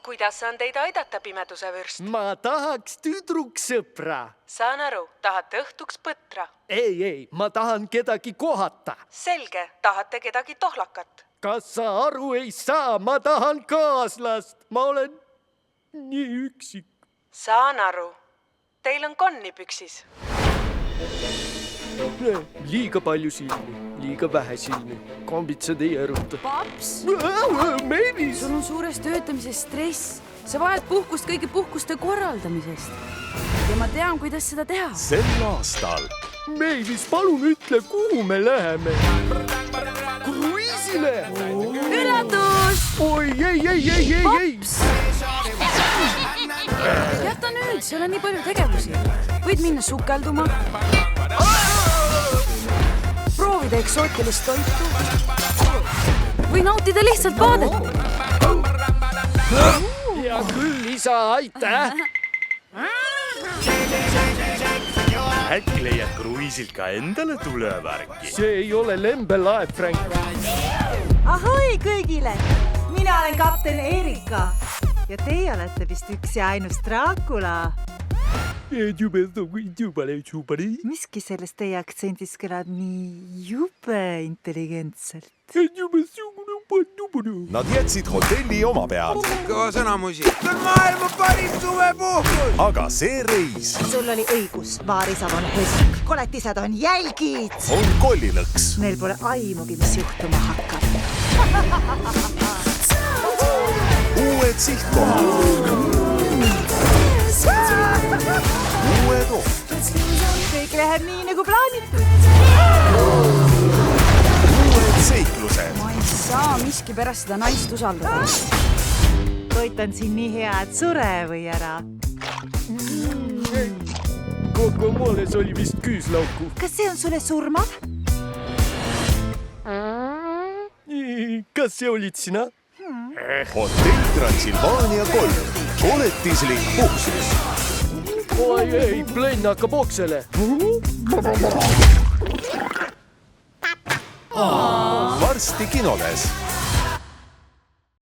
kuidas saan teid aidata, pimeduse vürst? Ma tahaks tüdruksõpra. Saan aru, tahate õhtuks põtra? Ei, ma tahan kedagi kohata. Selge, tahate kedagi tohlakat? Kas sa aru ei saa, ma tahan kaaslast. Ma olen nii üksik. Saan aru. Teil on konni püksis. Liiga palju silmi, liiga vähe silmi. Kombitsad ei eruta. Paps, Meelis! sul on suurest töötamisest stress. Sa vajad puhkust kõigi puhkuste korraldamisest. Ja ma tean, kuidas seda teha. Sel aastal Meelis, palun ütle, kuhu me läheme. Kruiisile! Üllatus! Oi, ei! Paps! Jäta nüüd, seal on nii palju tegevusi. Võid minna sukelduma. Proovida eksootilist toitu. Või nautida lihtsalt vaadet. Ja küll, isa, aitäh! äkki leiad kruiisilt ka endale tulevärki. See ei ole lembelaev, Frank. Ahoi kõigile! Mina olen kapten Erika ja teie olete vist üks ja ainus Dracula. Miski sellest teie aktsendist kõlab nii jube intelligentselt. Nad jätsid hotelli oma pead, Kõva sõnamusi. See on maailma parim suvepuhkus! aga see reis Sul oli õigus, vaarisab on hesk, koletised on jälgid. on kollilõks. Neil pole aimugi, mis juhtuma hakkab. Uued sihtkohad, uued oht, Kõik läheb nii nagu plaanitud. uued seiklused. Ma ei saa miski pärast seda naist usaldada. Toit on siin nii hea, et sure või ära. Kogu mooles oli vist küüslauku. Kas see on sulle surmav? Kas see olid sina? Hotell Transilvaania 3, koletislik puhkus. Oi, ei, plenn hakkab oksele. Varsti kinodes.